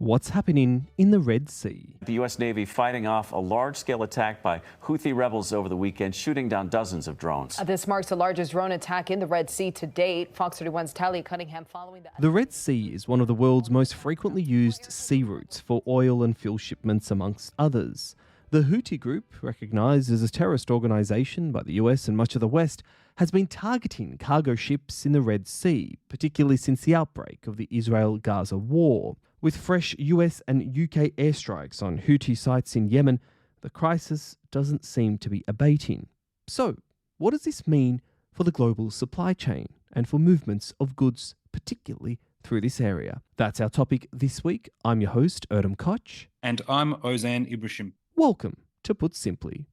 What's happening in the Red Sea? The U.S. Navy fighting off a large-scale attack by Houthi rebels over the weekend, shooting down dozens of drones. This marks the largest drone attack in the Red Sea to date. Fox 31's Talia Cunningham following The Red Sea is one of the world's most frequently used sea routes for oil and fuel shipments, amongst others. The Houthi group, recognised as a terrorist organisation by the US and much of the West, has been targeting cargo ships in the Red Sea, particularly since the outbreak of the Israel-Gaza war. With fresh US and UK airstrikes on Houthi sites in Yemen, the crisis doesn't seem to be abating. So, what does this mean for the global supply chain and for movements of goods, particularly through this area? That's our topic this week. I'm your host, Erdem Koch. And I'm Ozan Ibrisim. Welcome to Put Simply.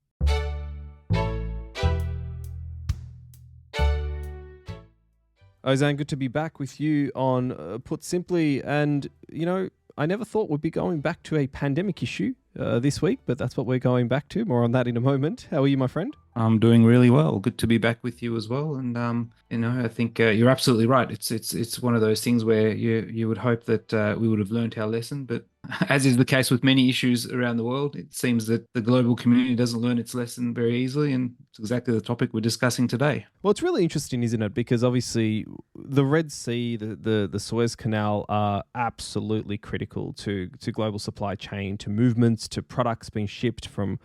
Ozan, good to be back with you on Put Simply. And, I never thought we'd be going back to a pandemic issue this week, but that's what we're going back to. More on that in a moment. How are you, my friend? I'm doing really well. Good to be back with you as well. And, I think you're absolutely right. It's one of those things where you would hope that we would have learned our lesson. But as is the case with many issues around the world, it seems that the global community doesn't learn its lesson very easily. And it's exactly the topic we're discussing today. Well, it's really interesting, isn't it? Because obviously the Red Sea, the Suez Canal are absolutely critical to global supply chain, to movements, to products being shipped from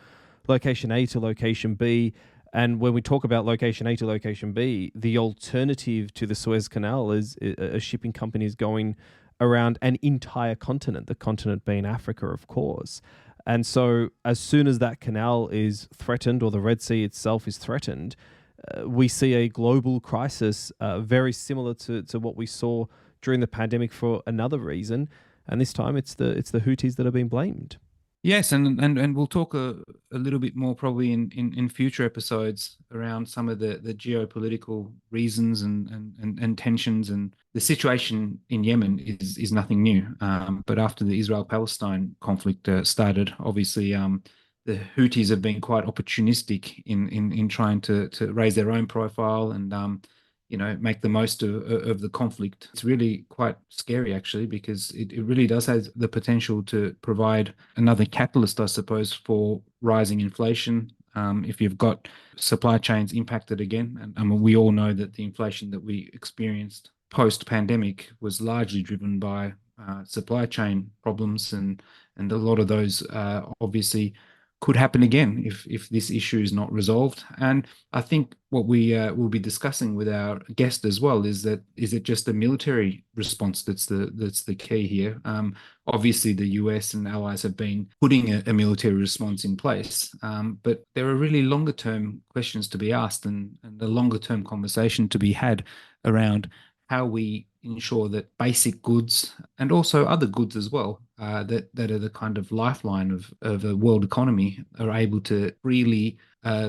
location A to location B. And when we talk about location A to location B, the alternative to the Suez Canal is a shipping companies going around an entire continent, the continent being Africa, of course. And so as soon as that canal is threatened, or the Red Sea itself is threatened, we see a global crisis very similar to what we saw during the pandemic for another reason. And this time it's the Houthis that are being blamed. Yes, and we'll talk a little bit more probably in future episodes around some of the geopolitical reasons and tensions, and the situation in Yemen is nothing new. But after the Israel-Palestine conflict started, obviously the Houthis have been quite opportunistic in trying to raise their own profile and make the most of the conflict. It's really quite scary, actually, because it really does have the potential to provide another catalyst, I suppose, for rising inflation. If you've got supply chains impacted again, and I mean, we all know that the inflation that we experienced post-pandemic was largely driven by supply chain problems, and a lot of those obviously could happen again if this issue is not resolved. And I think what we will be discussing with our guest as well is it just a military response that's the key here? Obviously, the US and allies have been putting a military response in place, but there are really longer term questions to be asked and a longer term conversation to be had around how we ensure that basic goods and also other goods as well that are the kind of lifeline of a world economy are able to freely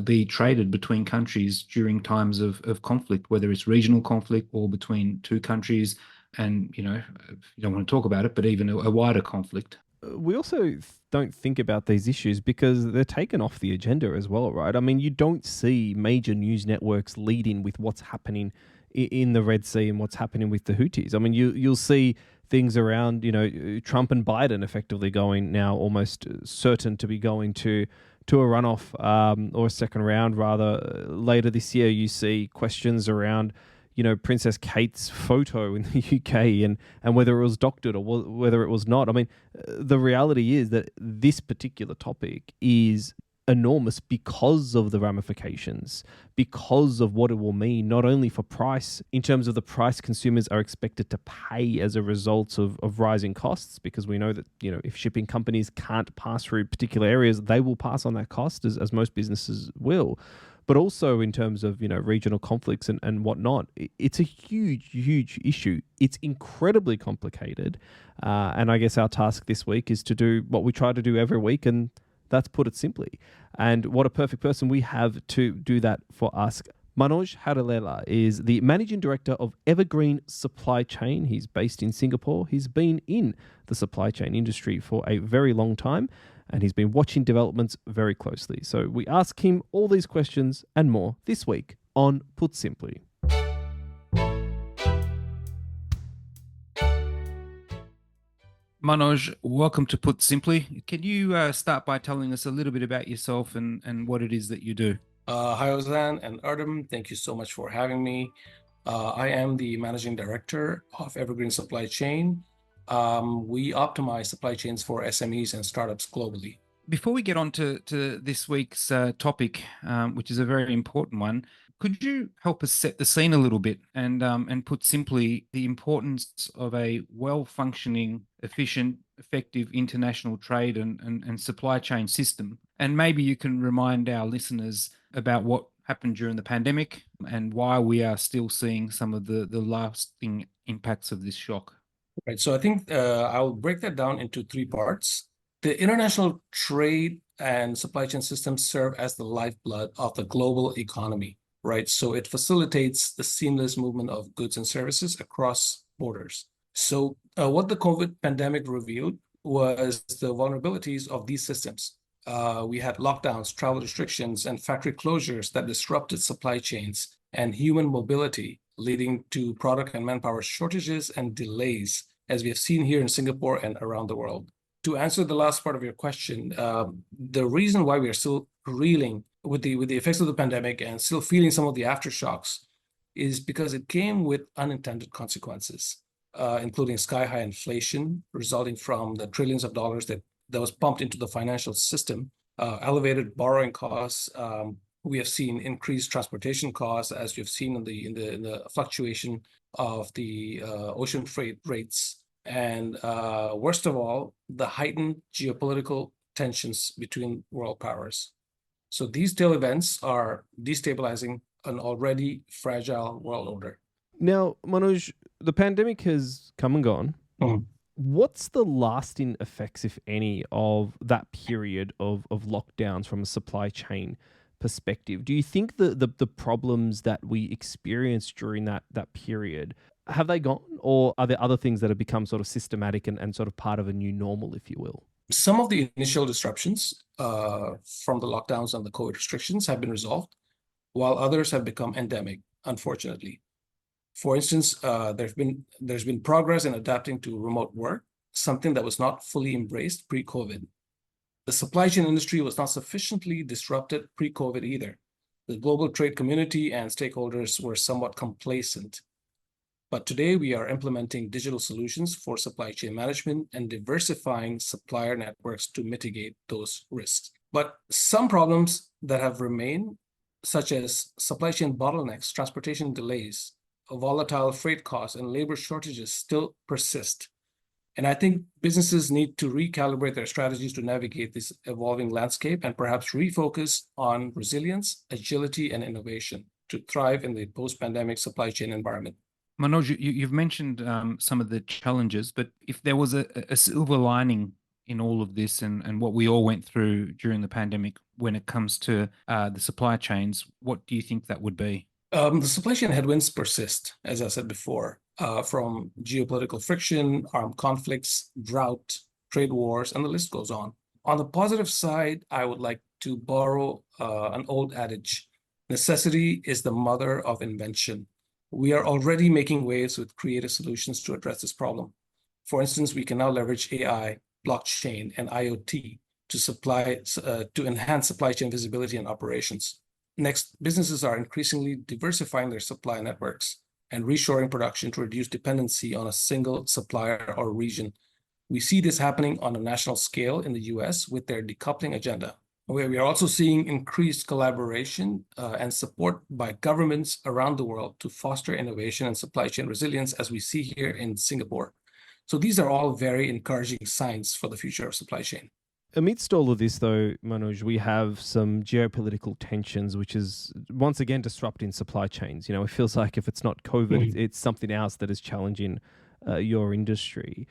be traded between countries during times of conflict, whether it's regional conflict or between two countries and, you don't want to talk about it, but even a wider conflict. We also don't think about these issues because they're taken off the agenda as well, right? I mean, you don't see major news networks leading with what's happening in the Red Sea and what's happening with the Houthis. I mean, you'll see things around, Trump and Biden effectively going now almost certain to be going to a runoff or a second round rather later this year. You see questions around, Princess Kate's photo in the UK and whether it was doctored or whether it was not. I mean, the reality is that this particular topic is enormous because of the ramifications, because of what it will mean, not only for price, in terms of the price consumers are expected to pay as a result of rising costs, because we know that, if shipping companies can't pass through particular areas, they will pass on that cost as most businesses will. But also in terms of, regional conflicts and whatnot, it's a huge, huge issue. It's incredibly complicated. And I guess our task this week is to do what we try to do every week, and that's Put It Simply. And what a perfect person we have to do that for us. Manoj Harilela is the Managing Director of Evergreen Supply Chain. He's based in Singapore. He's been in the supply chain industry for a very long time, and he's been watching developments very closely. So we ask him all these questions and more this week on Put Simply. Manoj, welcome to Put Simply. Can you start by telling us a little bit about yourself and what it is that you do? Hi, Ozan and Erdem. Thank you so much for having me. I am the managing director of Evergreen Supply Chain. We optimize supply chains for SMEs and startups globally. Before we get on to this week's topic, which is a very important one, could you help us set the scene a little bit and put simply the importance of a well-functioning, efficient, effective international trade and supply chain system? And maybe you can remind our listeners about what happened during the pandemic and why we are still seeing some of the lasting impacts of this shock. Right. So I think I'll break that down into three parts. The international trade and supply chain systems serve as the lifeblood of the global economy, right? So it facilitates the seamless movement of goods and services across borders. So what the COVID pandemic revealed was the vulnerabilities of these systems. We had lockdowns, travel restrictions, and factory closures that disrupted supply chains and human mobility, leading to product and manpower shortages and delays, as we have seen here in Singapore and around the world. To answer the last part of your question, the reason why we are still reeling with the effects of the pandemic and still feeling some of the aftershocks is because it came with unintended consequences, including sky-high inflation resulting from the trillions of dollars that was pumped into the financial system, elevated borrowing costs. We have seen increased transportation costs, as you've seen in the fluctuation of the ocean freight rates, and worst of all, the heightened geopolitical tensions between world powers. So these tail events are destabilizing an already fragile world order. Now, Manoj, the pandemic has come and gone. Mhm. What's the lasting effects, if any, of that period of lockdowns from a supply chain perspective? Do you think the problems that we experienced during that period, have they gone? Or are there other things that have become sort of systematic and sort of part of a new normal, if you will? Some of the initial disruptions from the lockdowns and the COVID restrictions have been resolved, while others have become endemic, unfortunately. For instance, there's been progress in adapting to remote work, something that was not fully embraced pre-COVID. The supply chain industry was not sufficiently disrupted pre-COVID either. The global trade community and stakeholders were somewhat complacent. But today we are implementing digital solutions for supply chain management and diversifying supplier networks to mitigate those risks. But some problems that have remained, such as supply chain bottlenecks, transportation delays, volatile freight costs, and labor shortages still persist. And I think businesses need to recalibrate their strategies to navigate this evolving landscape and perhaps refocus on resilience, agility, and innovation to thrive in the post-pandemic supply chain environment. Manoj, you've mentioned some of the challenges, but if there was a silver lining in all of this and what we all went through during the pandemic when it comes to the supply chains, what do you think that would be? The supply chain headwinds persist, as I said before, from geopolitical friction, armed conflicts, drought, trade wars, and the list goes on. On the positive side, I would like to borrow an old adage: necessity is the mother of invention. We are already making waves with creative solutions to address this problem. For instance, we can now leverage AI, blockchain, and IoT to enhance supply chain visibility and operations. Next, businesses are increasingly diversifying their supply networks and reshoring production to reduce dependency on a single supplier or region. We see this happening on a national scale in the US with their decoupling agenda. We are also seeing increased collaboration and support by governments around the world to foster innovation and supply chain resilience, as we see here in Singapore. So these are all very encouraging signs for the future of supply chain. Amidst all of this, though, Manoj, we have some geopolitical tensions, which is once again disrupting supply chains. You know, it feels like if it's not COVID, it's something else that is challenging your industry.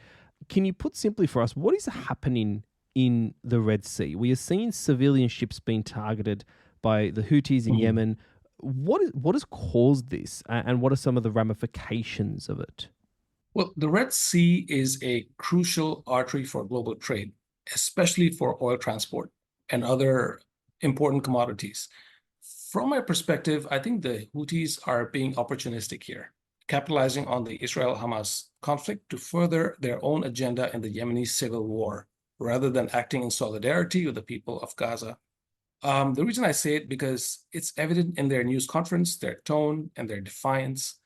Can you put simply for us, what is happening in the Red Sea? We are seeing civilian ships being targeted by the Houthis in Yemen. What has caused this, and what are some of the ramifications of it? Well, the Red Sea is a crucial artery for global trade, especially for oil transport and other important commodities. From my perspective, I think the Houthis are being opportunistic here, capitalizing on the Israel-Hamas conflict to further their own agenda in the Yemeni civil war, rather than acting in solidarity with the people of Gaza. The reason I say it because it's evident in their news conference, their tone, and their defiance.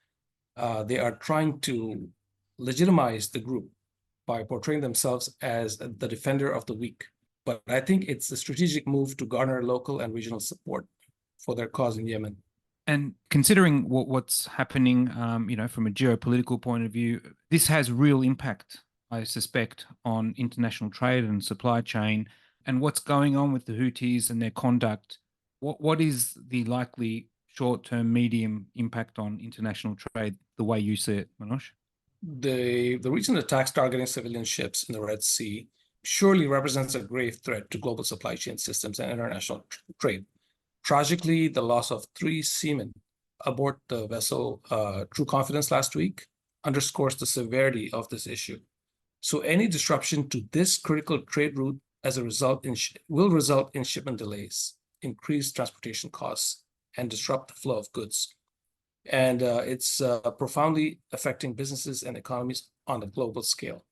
They are trying to legitimize the group by portraying themselves as the defender of the weak. But I think it's a strategic move to garner local and regional support for their cause in Yemen. And considering what's happening, from a geopolitical point of view, this has real impact, I suspect, on international trade and supply chain. And what's going on with the Houthis and their conduct? What is the likely short-term, medium impact on international trade, the way you see it, Manoj? The recent attacks targeting civilian ships in the Red Sea surely represents a grave threat to global supply chain systems and international trade. Tragically, the loss of 3 seamen aboard the vessel True Confidence last week underscores the severity of this issue. So any disruption to this critical trade route will result in shipment delays, increased transportation costs, and disrupt the flow of goods. And it's profoundly affecting businesses and economies on a global scale.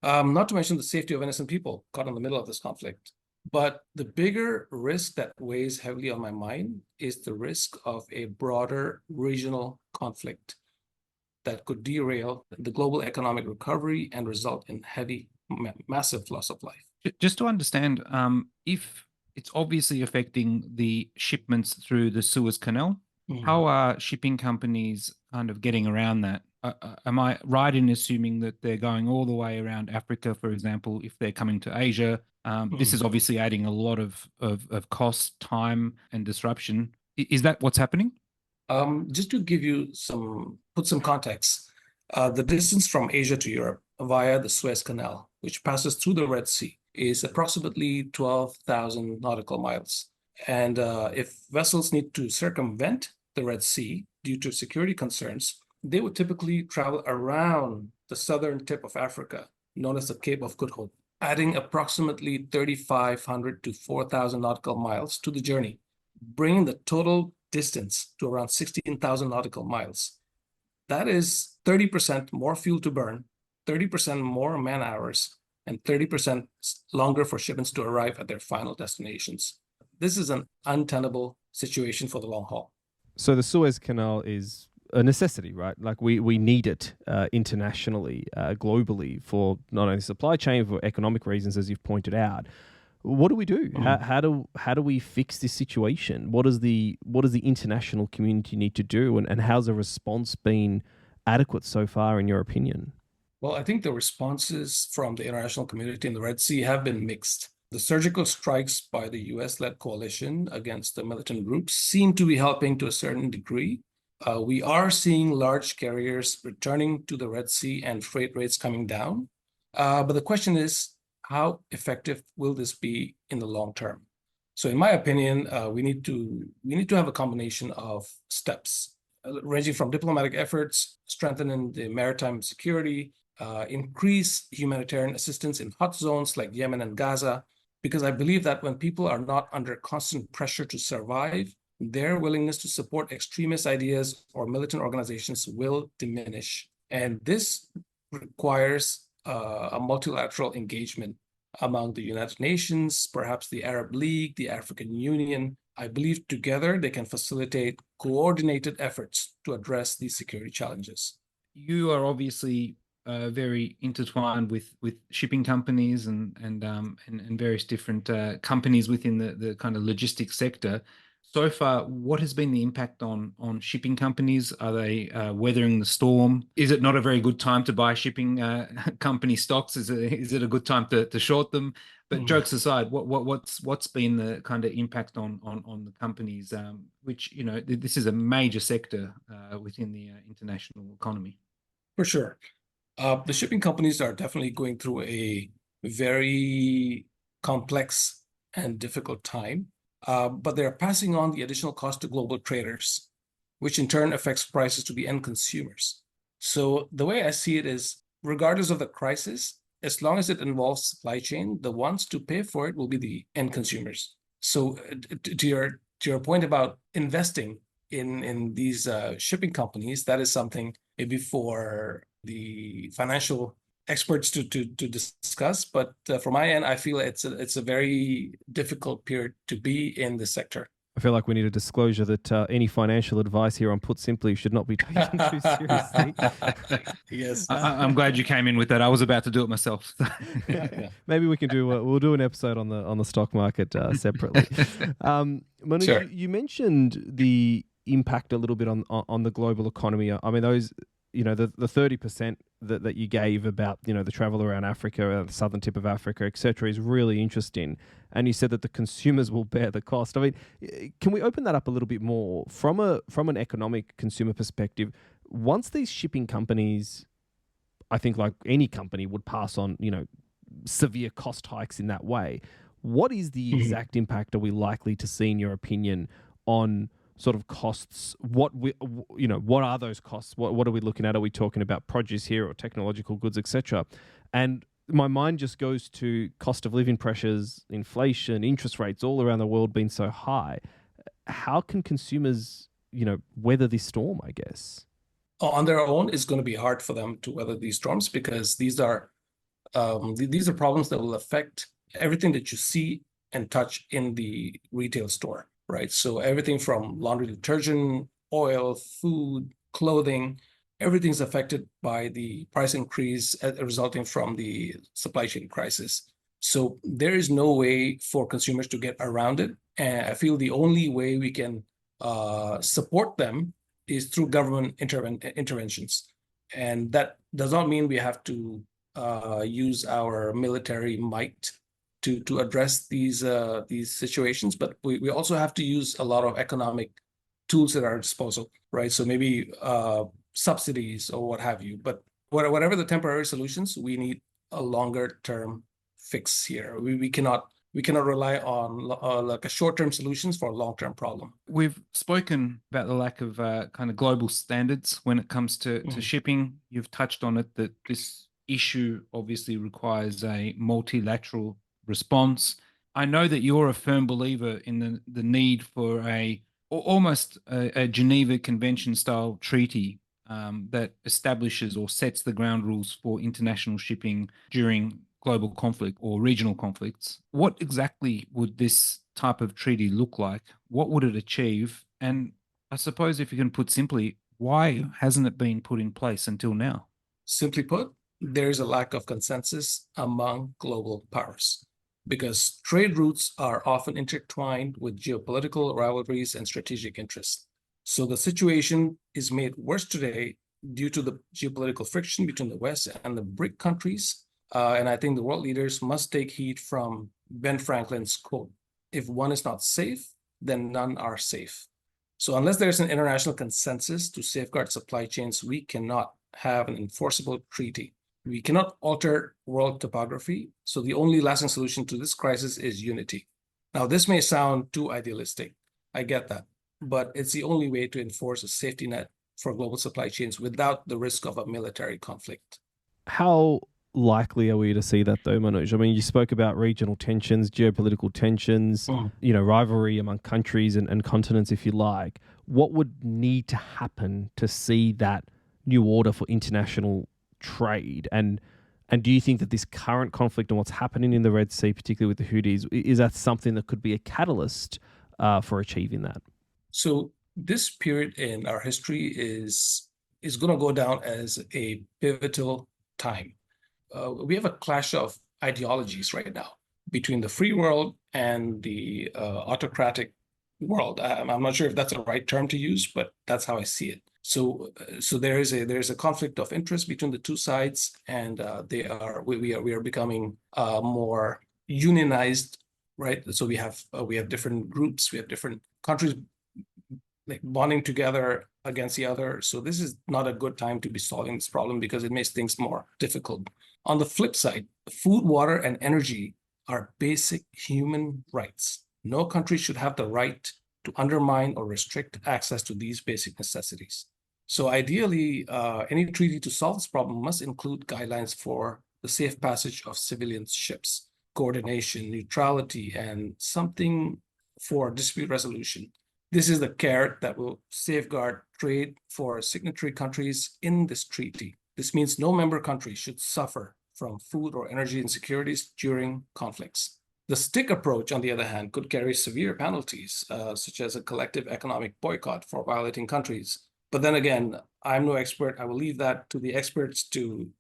Not to mention the safety of innocent people caught in the middle of this conflict. But the bigger risk that weighs heavily on my mind is the risk of a broader regional conflict that could derail the global economic recovery and result in massive loss of life. Just to understand, if it's obviously affecting the shipments through the Suez Canal, how are shipping companies kind of getting around that? Am I right in assuming that they're going all the way around Africa, for example, if they're coming to Asia? This is obviously adding a lot of cost, time, and disruption. Is that what's happening? Just to give you put some context, the distance from Asia to Europe via the Suez Canal, which passes through the Red Sea, is approximately 12,000 nautical miles. And if vessels need to circumvent the Red Sea due to security concerns, they would typically travel around the southern tip of Africa, known as the Cape of Good Hope, adding approximately 3,500 to 4,000 nautical miles to the journey, bringing the total distance to around 16,000 nautical miles. That is 30% more fuel to burn, 30% more man hours, and 30% longer for shipments to arrive at their final destinations. This is an untenable situation for the long haul. So the Suez Canal is a necessity, right? Like we need it internationally, globally, for not only supply chain, for economic reasons, as you've pointed out. What do we do? How do we fix this situation? What does the international community need to do, and how's the response been adequate so far, in your opinion? Well, I think the responses from the international community in the Red Sea have been mixed. The surgical strikes by the US-led coalition against the militant groups seem to be helping to a certain degree. We are seeing large carriers returning to the Red Sea and freight rates coming down. But the question is, how effective will this be in the long term? So in my opinion, we need to have a combination of steps, ranging from diplomatic efforts, strengthening the maritime security, increase humanitarian assistance in hot zones like Yemen and Gaza, because I believe that when people are not under constant pressure to survive, their willingness to support extremist ideas or militant organizations will diminish. And this requires a multilateral engagement among the United Nations, perhaps the Arab League, the African Union. I believe together they can facilitate coordinated efforts to address these security challenges. You are obviously very intertwined with shipping companies and various different companies within the kind of logistics sector. So far, what has been the impact on shipping companies? Are they weathering the storm? Is it not a very good time to buy shipping company stocks? Is it a good time to short them? But jokes aside, what's been the kind of impact on the companies? Which this is a major sector within the international economy. For sure. The shipping companies are definitely going through a very complex and difficult time, but they're passing on the additional cost to global traders, which in turn affects prices to the end consumers. So the way I see it is, regardless of the crisis, as long as it involves supply chain, the ones to pay for it will be the end consumers. So to your point about investing in these shipping companies, that is something maybe for the financial experts to discuss. But from my end, I feel it's a very difficult period to be in this sector. I feel like we need a disclosure that any financial advice here on Put Simply should not be taken too seriously. Yes. I'm glad you came in with that. I was about to do it myself. Maybe we can we'll do an episode on the stock market separately. Manoj, Sure. you mentioned the impact a little bit on the global economy. I mean, those, the 30% that you gave about, the travel around Africa, the southern tip of Africa, etc., is really interesting. And you said that the consumers will bear the cost. I mean, can we open that up a little bit more from an economic consumer perspective? Once these shipping companies, I think like any company would pass on, severe cost hikes in that way, what is the exact impact are we likely to see, in your opinion, on sort of costs? What are those costs? What are we looking at? Are we talking about produce here or technological goods, etc.? And my mind just goes to cost of living pressures, inflation, interest rates all around the world being so high. How can consumers, weather this storm, I guess? On their own, it's going to be hard for them to weather these storms, because these are problems that will affect everything that you see and touch in the retail store, right? So everything from laundry detergent, oil, food, clothing, everything's affected by the price increase resulting from the supply chain crisis. So there is no way for consumers to get around it. And I feel the only way we can support them is through government interventions. And that does not mean we have to use our military might to address these situations, but we also have to use a lot of economic tools at our disposal, right? So maybe subsidies or what have you. But whatever the temporary solutions, we need a longer term fix here. We cannot rely on like a short-term solutions for a long-term problem. We've spoken about the lack of kind of global standards when it comes to shipping. You've touched on it, that this issue obviously requires a multilateral response. I know that you're a firm believer in the need for almost a Geneva Convention style treaty that establishes or sets the ground rules for international shipping during global conflict or regional conflicts. What exactly would this type of treaty look like? What would it achieve? And I suppose, if you can put simply, why hasn't it been put in place until now? Simply put, there is a lack of consensus among global powers, because trade routes are often intertwined with geopolitical rivalries and strategic interests. So the situation is made worse today due to the geopolitical friction between the West and the BRIC countries. And I think the world leaders must take heed from Ben Franklin's quote, "If one is not safe, then none are safe." So unless there's an international consensus to safeguard supply chains, we cannot have an enforceable treaty. We cannot alter world topography. So the only lasting solution to this crisis is unity. Now, this may sound too idealistic. I get that. But it's the only way to enforce a safety net for global supply chains without the risk of a military conflict. How likely are we to see that, though, Manoj? I mean, you spoke about regional tensions, geopolitical tensions, rivalry among countries and continents, if you like. What would need to happen to see that new order for international trade? And do you think that this current conflict and what's happening in the Red Sea, particularly with the Houthis, is that something that could be a catalyst for achieving that? So this period in our history is going to go down as a pivotal time. We have a clash of ideologies right now between the free world and the autocratic world. I'm not sure if that's the right term to use, but that's how I see it. So there is a conflict of interest between the two sides, and we are becoming more unionized, right? So we have different groups, we have different countries like bonding together against the other. So this is not a good time to be solving this problem, because it makes things more difficult. On the flip side, food, water, and energy are basic human rights. No country should have the right to undermine or restrict access to these basic necessities. So ideally, any treaty to solve this problem must include guidelines for the safe passage of civilian ships, coordination, neutrality, and something for dispute resolution. This is the carrot that will safeguard trade for signatory countries in this treaty. This means no member country should suffer from food or energy insecurities during conflicts. The stick approach, on the other hand, could carry severe penalties, such as a collective economic boycott for violating countries. But then again, I'm no expert. I will leave that to the experts to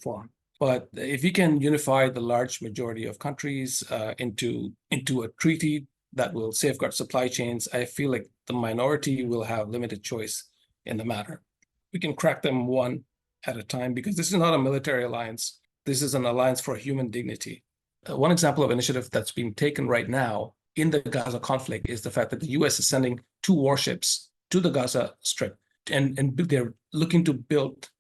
form. But if we can unify the large majority of countries into a treaty that will safeguard supply chains, I feel like the minority will have limited choice in the matter. We can crack them one at a time, because this is not a military alliance. This is an alliance for human dignity. One example of initiative that's being taken right now in the Gaza conflict is the fact that the US is sending 2 warships to the Gaza Strip, and they're looking to build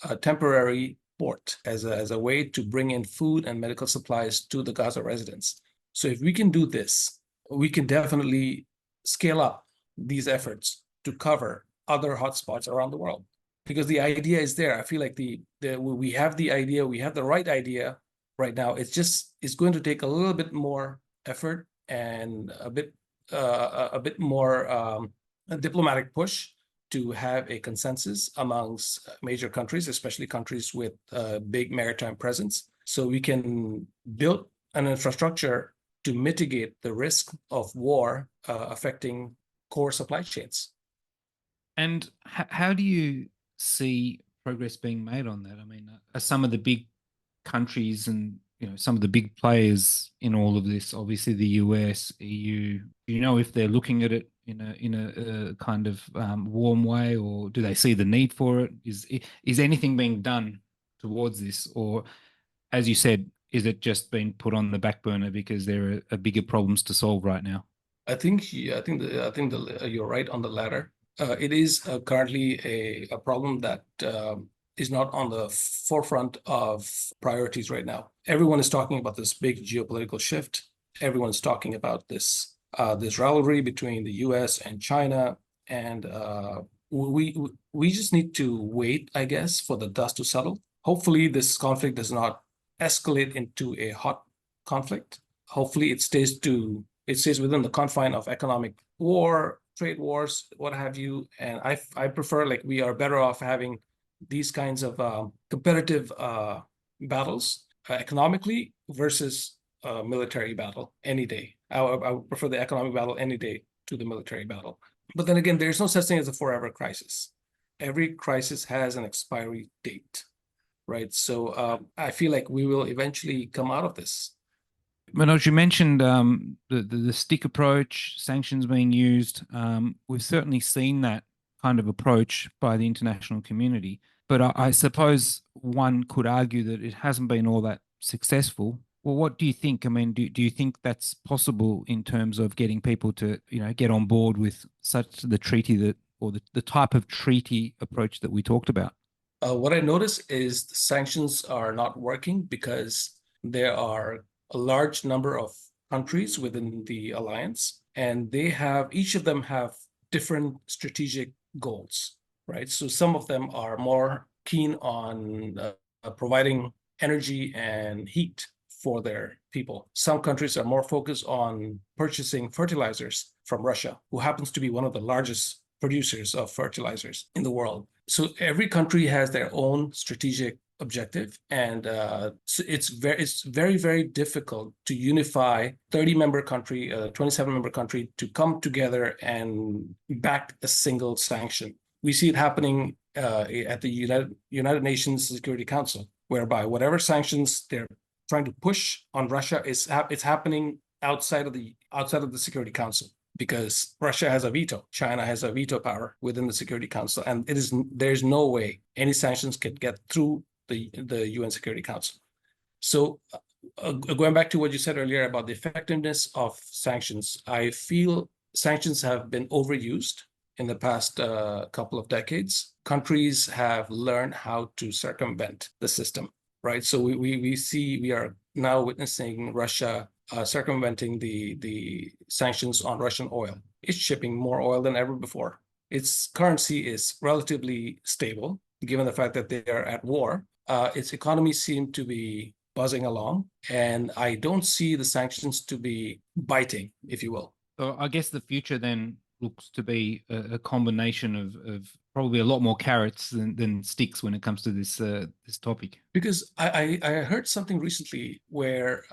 a temporary port as a way to bring in food and medical supplies to the Gaza residents. So if we can do this, we can definitely scale up these efforts to cover other hotspots around the world, because the idea is there. I feel like we have the idea, we have the right idea right now. It's going to take a little bit more effort and a bit more a diplomatic push to have a consensus amongst major countries, especially countries with big maritime presence, so we can build an infrastructure to mitigate the risk of war affecting core supply chains. And how do you see progress being made on that? I mean, are some of the big countries and some of the big players in all of this, obviously the US, EU, do you know if they're looking at it in a kind of warm way, or do they see the need for it? Is anything being done towards this, or, as you said, is it just being put on the back burner because there are bigger problems to solve right now? I think you're right on the latter. It is currently a problem that is not on the forefront of priorities right now. Everyone is talking about this big geopolitical shift. Everyone's talking about this rivalry between the US and China, and we just need to wait, I guess, for the dust to settle. Hopefully, this conflict does not escalate into a hot conflict. Hopefully, it stays within the confine of economic war, trade wars, what have you. And I prefer, like, we are better off having these kinds of competitive battles economically versus military battle any day. I would prefer the economic battle any day to the military battle. But then again, there's no such thing as a forever crisis. Every crisis has an expiry date, right? So I feel like we will eventually come out of this. Manoj, you mentioned the stick approach, sanctions being used. We've certainly seen that kind of approach by the international community. But I suppose one could argue that it hasn't been all that successful. Well, what do you think? I mean, do you think that's possible in terms of getting people to, get on board with such the treaty that, or the type of treaty approach that we talked about? What I notice is the sanctions are not working because there are a large number of countries within the alliance, and each of them have different strategic goals, right? So some of them are more keen on providing energy and heat for their people. Some countries are more focused on purchasing fertilizers from Russia, who happens to be one of the largest producers of fertilizers in the world. So every country has their own strategic objective, and so it's very, very difficult to unify 30-member country, 27-member country to come together and back a single sanction. We see it happening at the United Nations Security Council, whereby whatever sanctions they're trying to push on Russia it's happening outside of the Security Council, because Russia has a veto. China has a veto power within the Security Council, and there's no way any sanctions can get through the UN Security Council. So going back to what you said earlier about the effectiveness of sanctions, I feel sanctions have been overused in the past couple of decades. Countries have learned how to circumvent the system, right? So we are now witnessing Russia circumventing the sanctions on Russian oil. It's shipping more oil than ever before. Its currency is relatively stable, given the fact that they are at war. Its economy seems to be buzzing along, and I don't see the sanctions to be biting, if you will. So I guess the future then looks to be a combination of probably a lot more carrots than sticks when it comes to this topic. Because I heard something recently where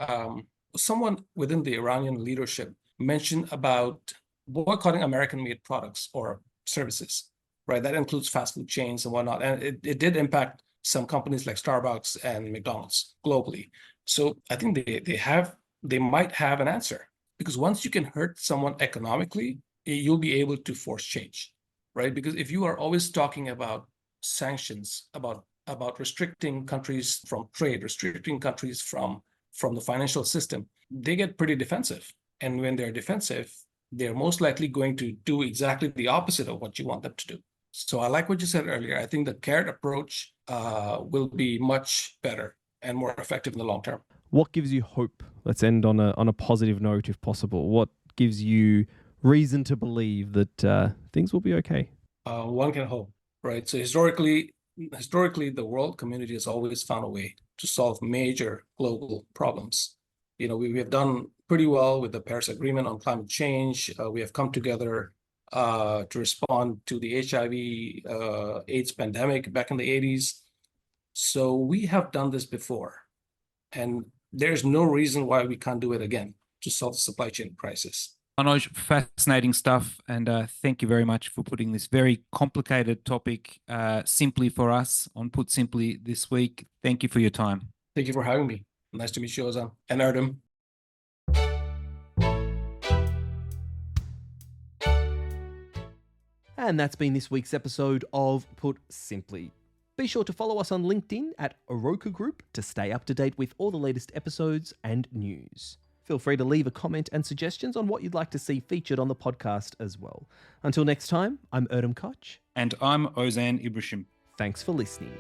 someone within the Iranian leadership mentioned about boycotting American-made products or services, right? That includes fast food chains and whatnot. And it did impact some companies like Starbucks and McDonald's globally. So I think they might have an answer, because once you can hurt someone economically, you'll be able to force change, right? Because if you are always talking about sanctions, about restricting countries from trade, restricting countries from the financial system, they get pretty defensive. And when they're defensive, they're most likely going to do exactly the opposite of what you want them to do. So I like what you said earlier. I think the carrot approach will be much better and more effective in the long term. What gives you hope? Let's end on a positive note, if possible. What gives you reason to believe that things will be okay? One can hope, right? So historically, the world community has always found a way to solve major global problems. You know, we have done pretty well with the Paris Agreement on climate change. We have come together to respond to the HIV AIDS pandemic back in the 80s. So we have done this before, and there's no reason why we can't do it again to solve the supply chain crisis. Manoj, fascinating stuff, and thank you very much for putting this very complicated topic simply for us on Put Simply this week. Thank you for your time. Thank you for having me. Nice to meet you, Ozan and Erdem. And that's been this week's episode of Put Simply. Be sure to follow us on LinkedIn at Oroka Group to stay up to date with all the latest episodes and news. Feel free to leave a comment and suggestions on what you'd like to see featured on the podcast as well. Until next time, I'm Erdem Koch. And I'm Ozan Ibrisim. Thanks for listening.